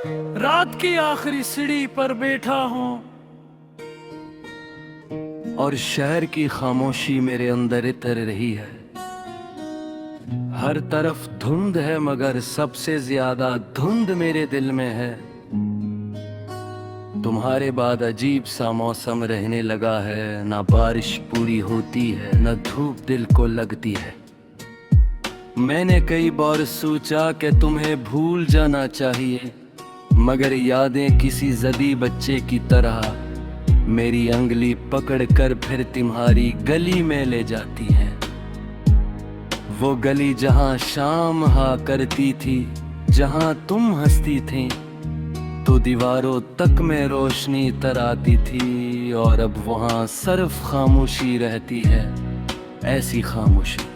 रात की आखिरी सीढ़ी पर बैठा हूँ और शहर की खामोशी मेरे अंदर इतर रही है। हर तरफ धुंध है मगर सबसे ज्यादा धुंध मेरे दिल में है। तुम्हारे बाद अजीब सा मौसम रहने लगा है, ना बारिश पूरी होती है न धूप दिल को लगती है। मैंने कई बार सोचा कि तुम्हें भूल जाना चाहिए, मगर यादें किसी जदी बच्चे की तरह मेरी अंगली पकड़कर फिर तुम्हारी गली में ले जाती हैं। वो गली जहां शाम हा करती थी, जहां तुम हंसती थी तो दीवारों तक में रोशनी तर आती थी, और अब वहां सिर्फ खामोशी रहती है। ऐसी खामोशी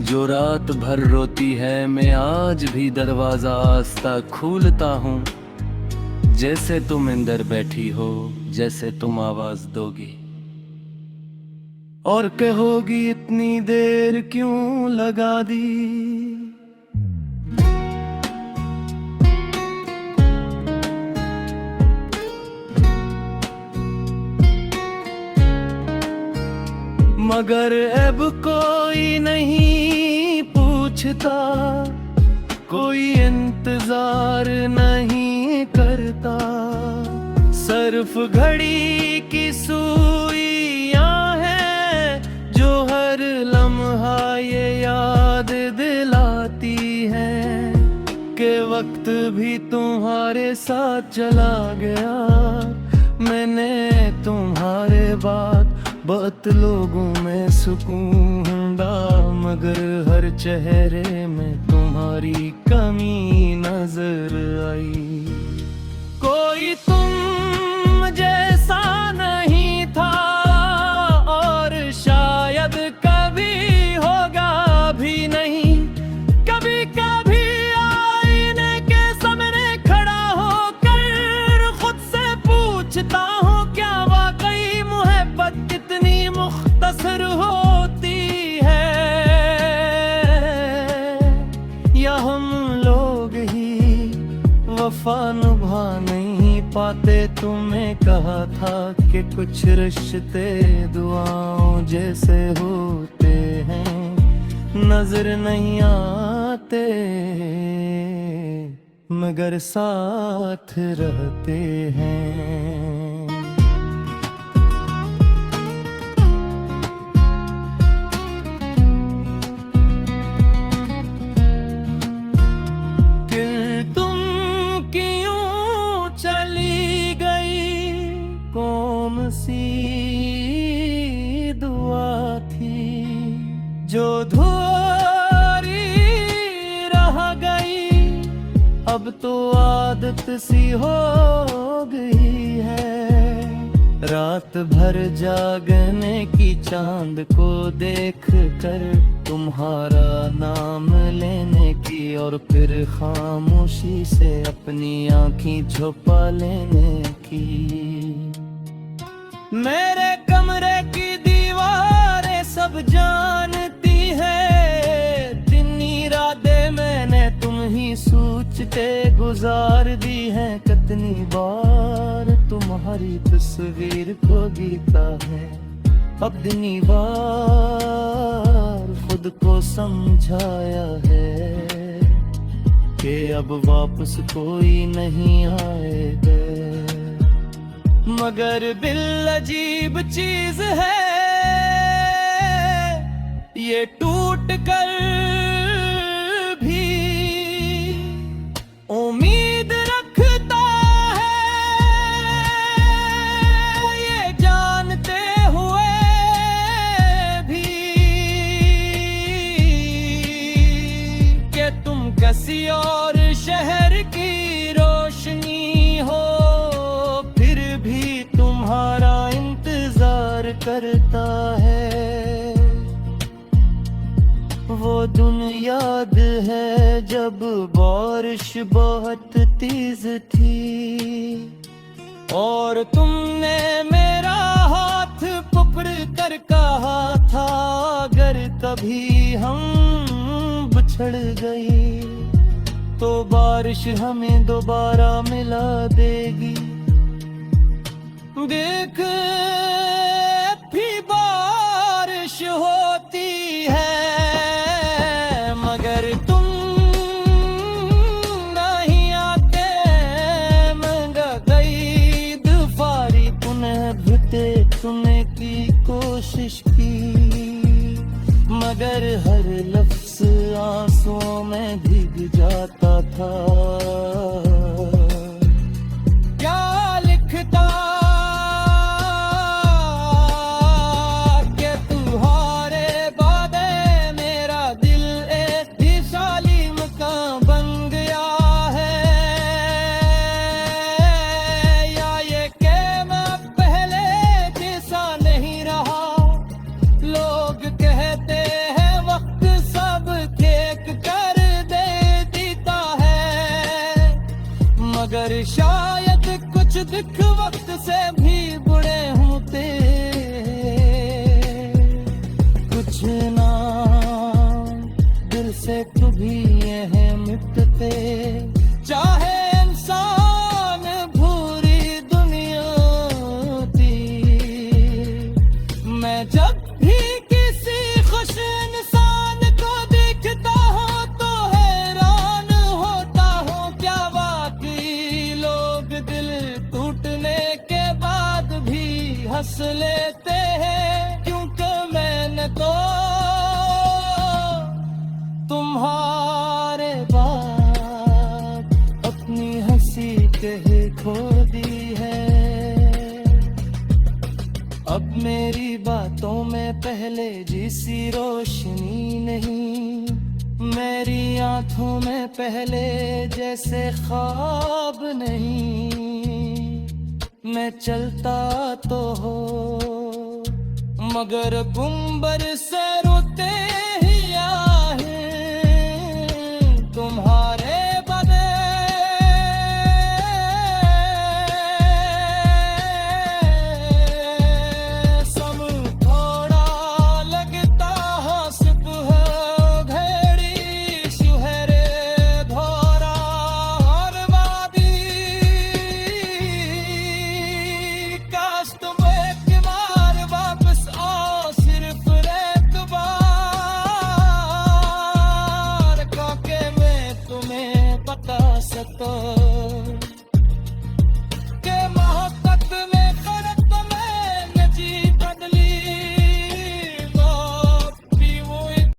जो रात भर रोती है। मैं आज भी दरवाजा आस्ता खोलता हूँ, जैसे तुम अंदर बैठी हो, जैसे तुम आवाज दोगी और कहोगी इतनी देर क्यों लगा दी। मगर अब कोई नहीं पूछता, कोई इंतजार नहीं करता। सिर्फ घड़ी की सुइयां हैं जो हर लम्हा ये याद दिलाती हैं कि वक्त भी तुम्हारे साथ चला गया। मैंने तुम्हारे बाद बहुत लोगों में सुकून ढूंढा, मगर हर चेहरे में तुम्हारी कमी नजर आई। कोई तुम जैसा नहीं था और शायद कभी होगा भी नहीं। कभी कभी आईने के सामने खड़ा होकर खुद से पूछता हूँ, क्या वाकई मोहब्बत कितनी मुख्तसर होती है, या हम लोग ही वफा निभा नहीं पाते। तुम्हें कहा था कि कुछ रिश्ते दुआओं जैसे होते हैं, नजर नहीं आते मगर साथ रहते हैं। सी दुआ थी जो धोरी रह गई, अब तो आदत सी हो गई है। रात भर जागने की चांद को देख कर तुम्हारा नाम लेने की, और फिर खामोशी से अपनी आँखें छुपा लेने की। मेरे कमरे की दीवारें सब जानती है, इतनी रातें मैंने तुम ही सोचते गुजार दी हैं। कितनी बार तुम्हारी तस्वीर को गीता है, अपनी बार खुद को समझाया है कि अब वापस कोई नहीं आएगा। मगर दिल अजीब चीज है, ये टूट कर भी उम्मीद रखता है, ये जानते हुए भी कि तुम किसी और शहर की रोशनी हो, तुम्हारा इंतजार करता है। वो दिन याद है जब बारिश बहुत तेज थी और तुमने मेरा हाथ पकड़ कर कहा था, अगर कभी हम बिछड़ गए तो बारिश हमें दोबारा मिला देगी। देख भी बारिश होती है मगर तुम नहीं आते। मंगा गई दुफारी पुनः भुते तुमने की कोशिश की, मगर हर लफ्ज आंसुओं में भीग जाता था। क्या लिखता कि तुम्हारे बादे मेरा दिल एक दिशाली मकान बन गया है, या ये कि मैं पहले जैसा नहीं रहा। लोग कहते हैं वक्त सब ठीक कर दे देता है, मगर शायद कुछ दुख वक्त से भी बुरे होते। कुछ ना दिल से कभी यह मिटते, चाहे इंसान भूरी दुनिया थी। मैं जब भी किसी खुश इंसान को देखता हूँ तो हैरान होता हूँ, क्या वाकई लोग दिल टूटने के बाद भी हंस लेते हैं। क्योंकि मैंने तो तुम्हारे बाद अपनी हंसी कहे खो दी है। अब मेरी बातों में पहले जैसी रोशनी नहीं, मेरी आंखों में पहले जैसे ख्वाब नहीं। मैं चलता तो हो मगर गुंबर से रोते